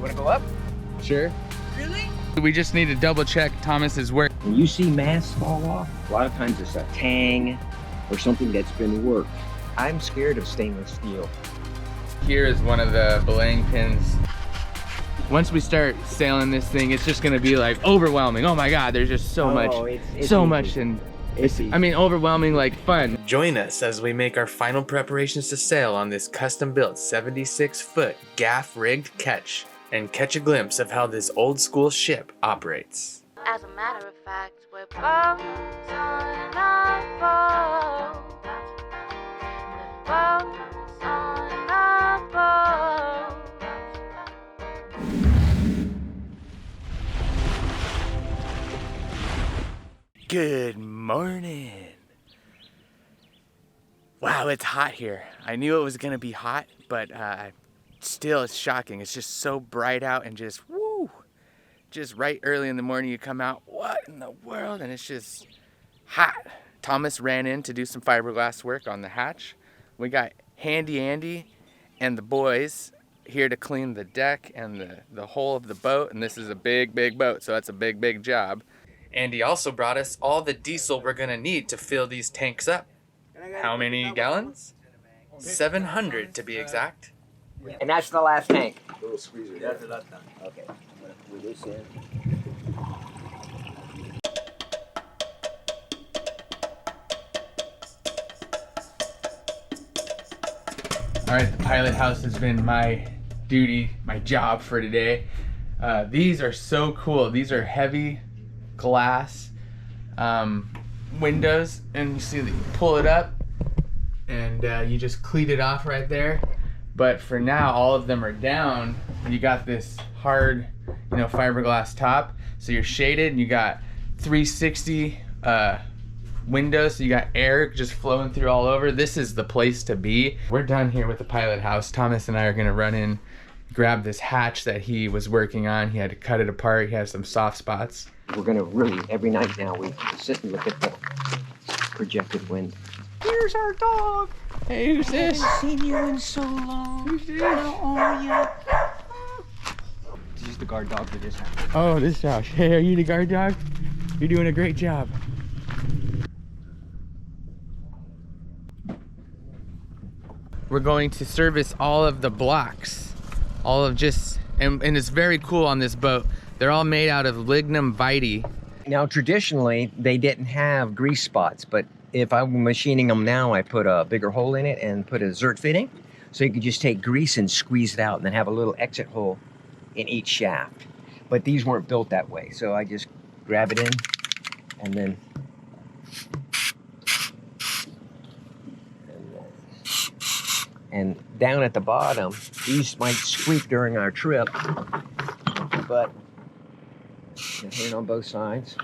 Wanna go up? Sure. Really? We just need to double check Thomas's work. When you see masts fall off, a lot of times it's a tang or something that's been worked. I'm scared of stainless steel. Here is one of the belaying pins. Once we start sailing this thing, it's just gonna be like overwhelming. Oh my God, there's just so much, so much, and I mean, overwhelming, like fun. Join us as we make our final preparations to sail on this custom-built 76-foot gaff-rigged Ketch and catch a glimpse of how this old-school ship operates. As a matter of fact, we're bones on our boat. We're bones on our boat. Good morning. Wow, it's hot here. I knew it was gonna be hot, but still it's shocking. It's just so bright out and just woo. Just right early in the morning you come out, what in the world? And it's just hot. Thomas ran in to do some fiberglass work on the hatch. We got Handy Andy and the boys here to clean the deck and the whole of the boat. And this is a big, big boat, so that's a big, big job. Andy also brought us all the diesel we're gonna need to fill these tanks up. How many gallons? 700 to be exact. And that's the last tank. Little squeezer. That's the last tank. Okay. I'm gonna put this in. All right, the pilot house has been my duty, my job for today. These are so cool. These are heavy glass windows, and you see that you pull it up and you just cleat it off right there. But for now, all of them are down. You got this hard, fiberglass top, so you're shaded, and you got 360 windows, so you got air just flowing through all over. This is the place to be. We're done here with the pilot house. Thomas and I are gonna run in, grab this hatch that he was working on. He had to cut it apart. He has some soft spots. We're gonna really, every night now, we sit and look at the projected wind. Here's our dog. Hey, who's this? I haven't seen you in so long. Who's this? How are you? This is the guard dog for this house. Oh, this Josh. Hey, are you the guard dog? You're doing a great job. We're going to service all of the blocks. And it's very cool on this boat. They're all made out of lignum vitae. Now, traditionally, they didn't have grease spots, but if I'm machining them now, I put a bigger hole in it and put a zert fitting. So you could just take grease and squeeze it out and then have a little exit hole in each shaft. But these weren't built that way. So I just grab it in and then and down at the bottom, these might squeak during our trip, but here on both sides.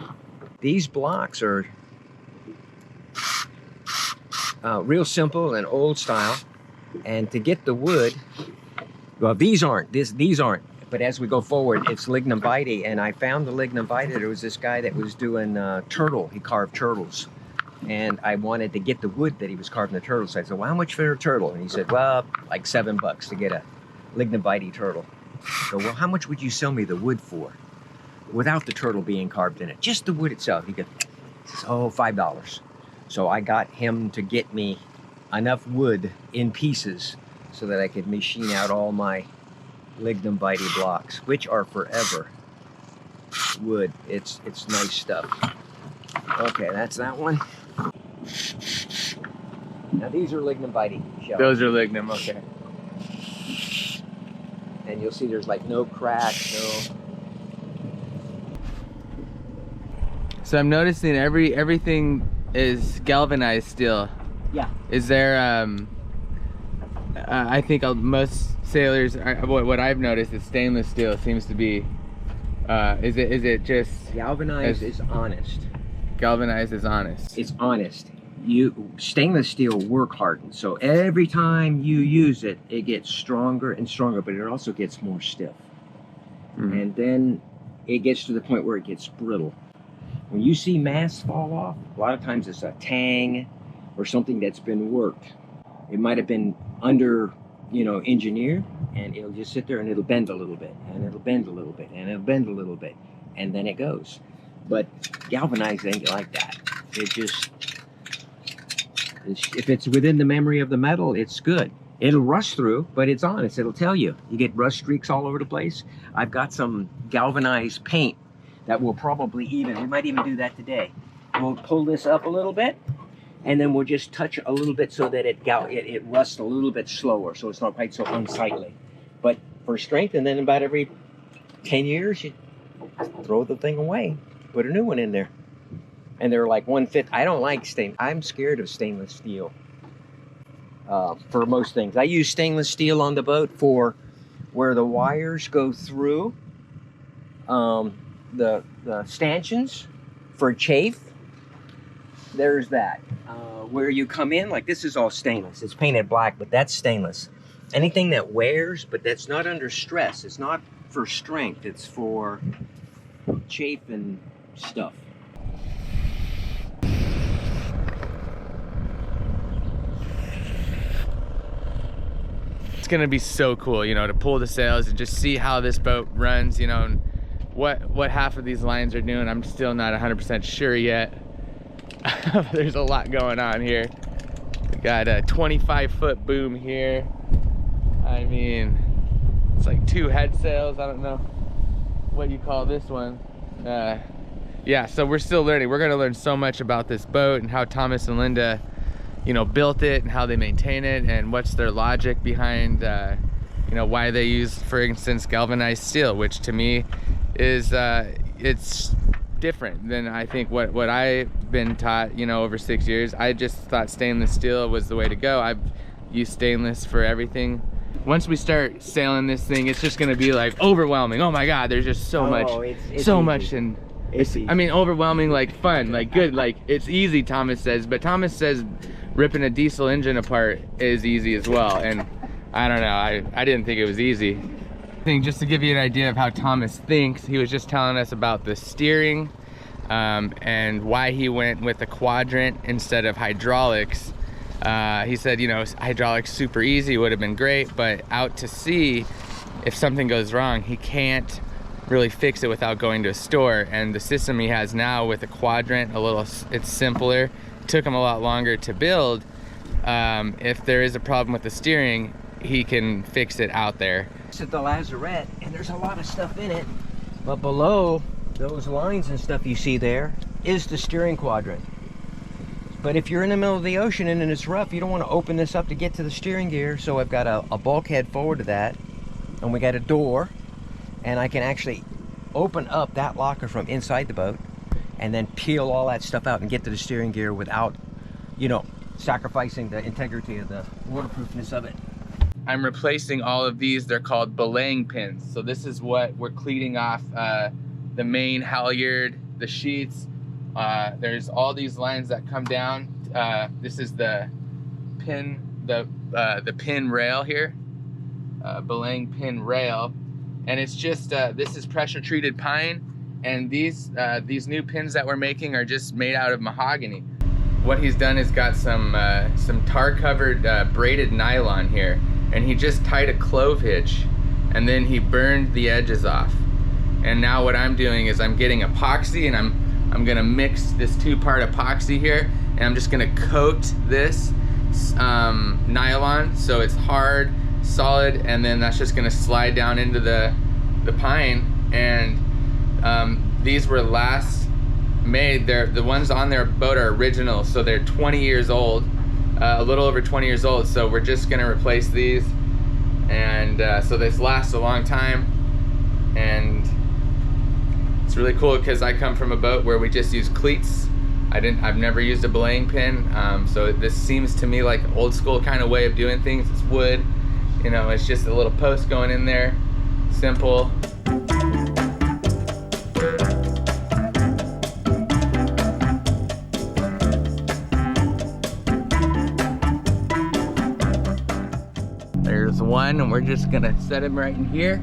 These blocks are real simple and old style, and to get the wood, well, these aren't, but as we go forward, it's lignum vitae, and I found the lignum vitae. There was this guy that was doing he carved turtles, and I wanted to get the wood that he was carving the turtles. So I said, well, how much for a turtle? And he said, well, like $7 to get a lignum vitae turtle. So, well, how much would you sell me the wood for without the turtle being carved in it? Just the wood itself. He says, oh, $5. So I got him to get me enough wood in pieces so that I could machine out all my lignum vitae blocks, which are forever wood. It's nice stuff. Okay, that's that one. Now these are lignum vitae shells. Those are lignum, okay. And you'll see there's like no cracks, no. So I'm noticing everything is galvanized steel. Yeah. Is there I think most sailors what I've noticed is stainless steel seems to be is it just Galvanized is honest. Galvanized is honest. It's honest. Stainless steel work hardened, so every time you use it, it gets stronger and stronger, but it also gets more stiff. And then it gets to the point where it gets brittle. When you see masts fall off, a lot of times it's a tang or something that's been worked. It might have been engineered, and it'll just sit there and it'll bend a little bit, and it'll bend a little bit, and it'll bend a little bit, and then it goes. But galvanized ain't like that. It just, if it's within the memory of the metal, it's good. It'll rust through, but it's honest. It'll tell you. You get rust streaks all over the place. I've got some galvanized paint that will probably even, we might even do that today. We'll pull this up a little bit, and then we'll just touch a little bit so that it rusts a little bit slower, so it's not quite so unsightly. But for strength, and then about every 10 years, you throw the thing away, put a new one in there. And they're like 1/5. I don't like I'm scared of stainless steel for most things. I use stainless steel on the boat for where the wires go through the stanchions for chafe. There's that. Where you come in, like this is all stainless. It's painted black, but that's stainless. Anything that wears, but that's not under stress. It's not for strength. It's for chafe and stuff. It's gonna be so cool, you know, to pull the sails and just see how this boat runs, you know, and what half of these lines are doing. I'm still not 100% sure yet. There's a lot going on here. We got a 25-foot boom here. I mean, it's like 2 head sails. I don't know what you call this one. Yeah, so we're still learning. We're gonna learn so much about this boat and how Thomas and Linda, you know, built it and how they maintain it and what's their logic behind, you know, why they use, for instance, galvanized steel, which to me is, it's different than I think what I've been taught, you know, over 6 years. I just thought stainless steel was the way to go. I've used stainless for everything. Once we start sailing this thing, it's just gonna be like overwhelming. Oh my God, there's just so much, so much, and I mean, overwhelming, like fun, like good, like it's easy, Thomas says, but Thomas says ripping a diesel engine apart is easy as well, and I don't know, I didn't think it was easy. Just to give you an idea of how Thomas thinks, he was just telling us about the steering and why he went with a quadrant instead of hydraulics. He said, you know, hydraulics super easy, would have been great, but out to sea, if something goes wrong, he can't really fix it without going to a store. And the system he has now with a quadrant, it's simpler, took him a lot longer to build. If there is a problem with the steering, he can fix it out there. It's at the lazarette, and there's a lot of stuff in it, but below those lines and stuff you see there is the steering quadrant. But if you're in the middle of the ocean and it's rough, you don't want to open this up to get to the steering gear. So I've got a bulkhead forward to that, and we got a door, and I can actually open up that locker from inside the boat and then peel all that stuff out and get to the steering gear without, you know, sacrificing the integrity of the waterproofness of it. I'm replacing all of these. They're called belaying pins. So this is what we're cleaning off the main halyard, the sheets. There's all these lines that come down. This is the pin, the pin rail here, belaying pin rail, and it's just this is pressure treated pine, and these new pins that we're making are just made out of mahogany. What he's done is got some tar covered braided nylon here, and he just tied a clove hitch, and then he burned the edges off. And now what I'm doing is I'm getting epoxy, and I'm gonna mix this 2-part epoxy here, and I'm just gonna coat this nylon so it's hard, solid, and then that's just gonna slide down into the pine. And these were last made, the ones on their boat are original, so they're 20 years old, a little over 20 years old. So we're just gonna replace these, and so this lasts a long time. And it's really cool because I come from a boat where we just use cleats. I've never used a belaying pin, so this seems to me like old school kind of way of doing things. It's wood, you know, it's just a little post going in there, simple. There's one, and we're just gonna set him right in here.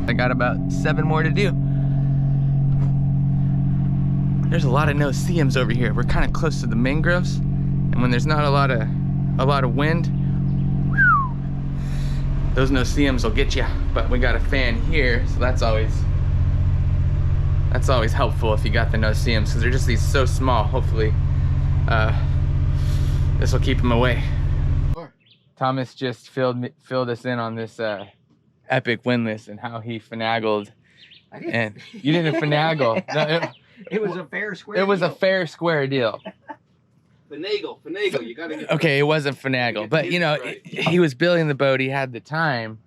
I got about 7 more to do. There's a lot of no-see-ums over here. We're kind of close to the mangroves, and when there's not a lot of a lot of wind, those no-see-ums will get you. But we got a fan here, so that's always helpful if you got the no-see-ums, because they're just these so small. Hopefully this will keep them away. Thomas just filled us in on this epic windless and how he finagled. And you didn't finagle. No, it was a fair square. It was a fair square deal. Finagle. You gotta get. Okay, it wasn't finagle, but you know, right. he was building the boat. He had the time.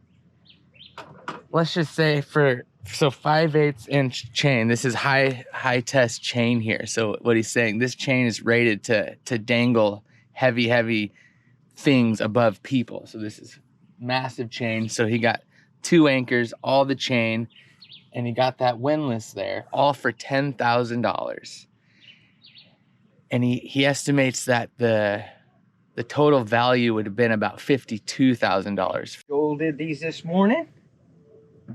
Let's just say so 5/8 inch chain. This is high test chain here. So what he's saying, this chain is rated to dangle heavy things above people. So this is massive chain. So he got 2 anchors, all the chain, and he got that windlass there, all for $10,000. And he estimates that the total value would have been about $52,000. Joel did these this morning,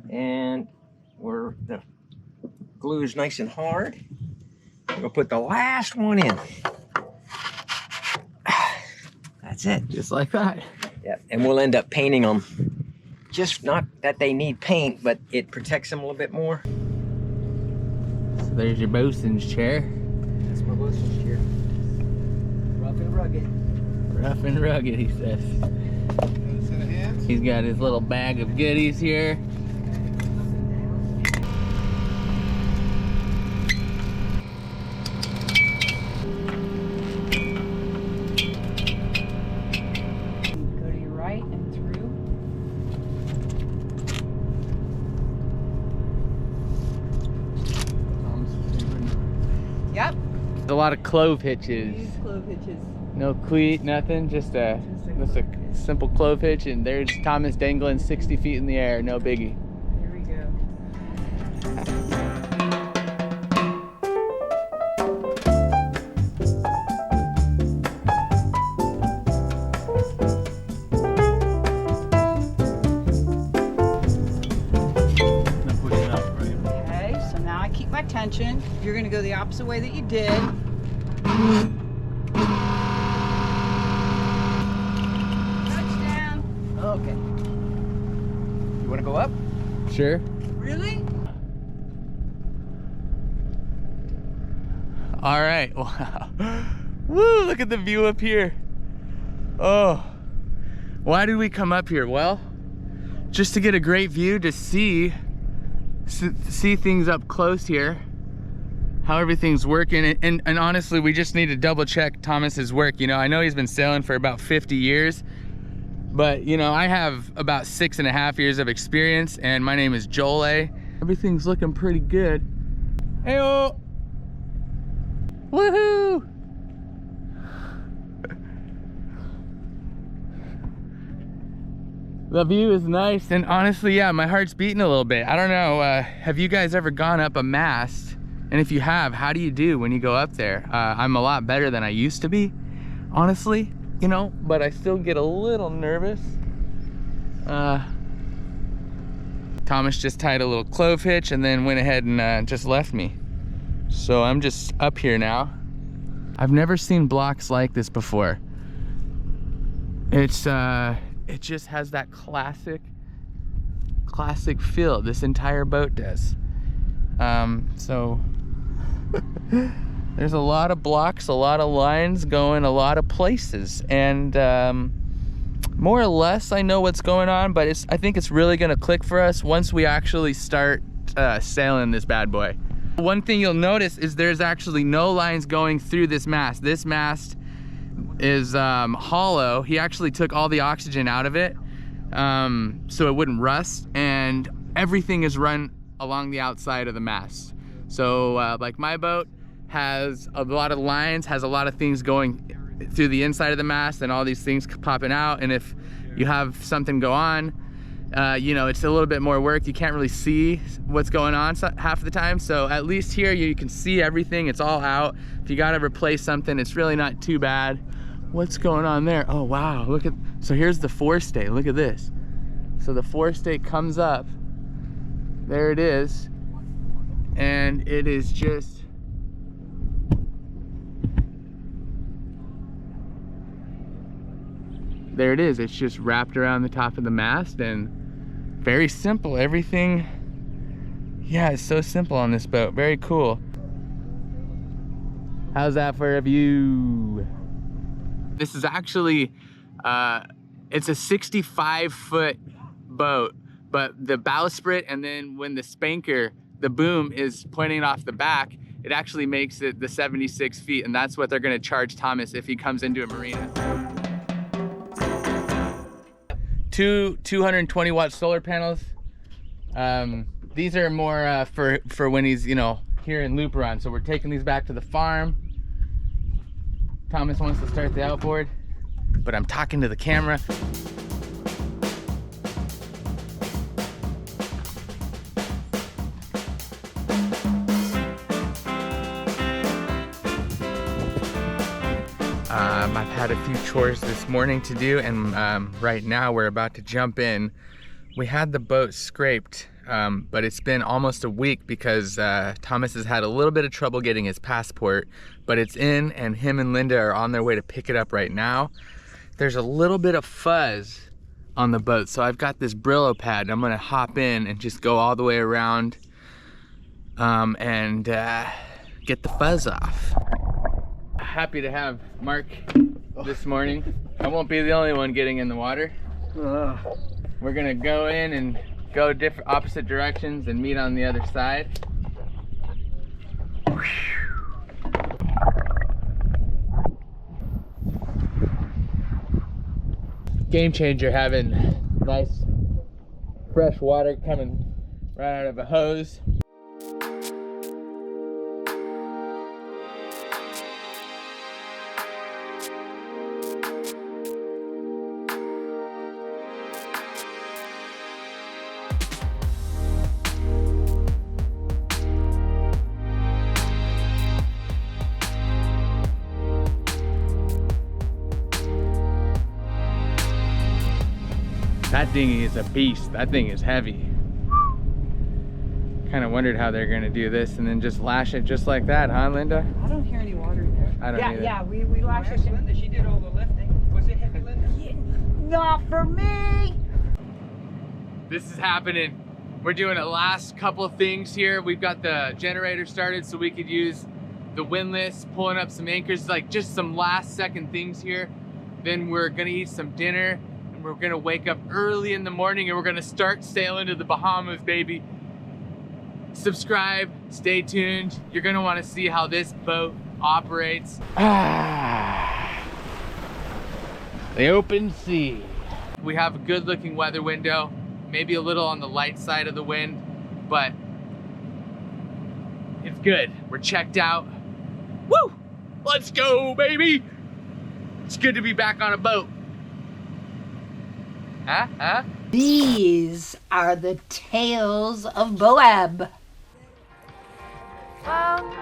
and the glue's nice and hard. We'll put the last one in. That's it. Just like that. Yeah, and we'll end up painting them. Just not that they need paint, but it protects them a little bit more. So there's your bosun's chair. That's my bosun's chair. Rough and rugged. Rough and rugged, he says. He's got his little bag of goodies here. Go to your right and through. Yep. There's a lot of clove hitches. Use clove hitches. No cleat, nothing, just a simple clove hitch, and there's Thomas dangling 60 feet in the air, no biggie. Here we go. Okay, so now I keep my tension. You're gonna go the opposite way that you did. Touchdown. Okay. You want to go up? Sure. Really? All right, wow. Woo, look at the view up here. Oh, why did we come up here? Well, just to get a great view, to see things up close here, how everything's working. And honestly, we just need to double check Thomas's work. You know, I know he's been sailing for about 50 years, but you know, I have about 6.5 years of experience, and my name is Joel A. Everything's looking pretty good. Hey-oh! Woohoo! The view is nice, and honestly, yeah, my heart's beating a little bit. I don't know, have you guys ever gone up a mast? And if you have, how do you do when you go up there? I'm a lot better than I used to be, honestly, you know, but I still get a little nervous. Thomas just tied a little clove hitch and then went ahead and just left me. So I'm just up here now. I've never seen blocks like this before. It's it just has that classic feel. This entire boat does. So there's a lot of blocks, a lot of lines going a lot of places, and more or less I know what's going on, but I think it's really gonna click for us once we actually start sailing this bad boy. One thing you'll notice is there's actually no lines going through this mast. This mast is hollow. He actually took all the oxygen out of it so it wouldn't rust, and everything is run along the outside of the mast. So like my boat has a lot of lines, has a lot of things going through the inside of the mast, and all these things popping out, and if you have something go on, you know, it's a little bit more work. You can't really see what's going on half the time. So at least here you can see everything. It's all out. If you got to replace something, it's really not too bad. What's going on there? Oh wow, look at, so here's the forestay. Look at this. So the forestay comes up, there it is, and it is just there it is. It's just wrapped around the top of the mast, and very simple. Everything, yeah, it's so simple on this boat. Very cool. How's that for a view? This is actually, it's a 65-foot boat, but the bowsprit, and then when the spanker, the boom, is pointing off the back, it actually makes it the 76 feet, and that's what they're gonna charge Thomas if he comes into a marina. Two 220-watt solar panels. These are more for when he's, you know, here in Luperon. So we're taking these back to the farm. Thomas wants to start the outboard, but I'm talking to the camera. I've had a few chores this morning to do, and right now we're about to jump in. We had the boat scraped, but it's been almost a week because Thomas has had a little bit of trouble getting his passport, but it's in, and him and Linda are on their way to pick it up right now. There's a little bit of fuzz on the boat, so I've got this Brillo pad, and I'm gonna hop in and just go all the way around and get the fuzz off. Happy to have Mark this morning. I won't be the only one getting in the water. We're gonna go in and go different opposite directions and meet on the other side. Game changer, having nice fresh water coming right out of a hose. That dinghy is a beast. That thing is heavy. Kind of wondered how they're gonna do this and then just lash it just like that, huh, Linda? I don't hear any water in there. I don't either. Yeah, we lashed it. Linda, she did all the lifting. Was it heavy, Linda? Not for me. This is happening. We're doing a last couple of things here. We've got the generator started so we could use the Windless, pulling up some anchors, like just some last second things here. Then we're gonna eat some dinner. We're gonna wake up early in the morning and we're gonna start sailing to the Bahamas, baby. Subscribe, stay tuned. You're gonna wanna see how this boat operates. The open sea. We have a good looking weather window, maybe a little on the light side of the wind, but it's good. We're checked out. Woo! Let's go, baby! It's good to be back on a boat. Huh? These are the tales of BOAB. Bum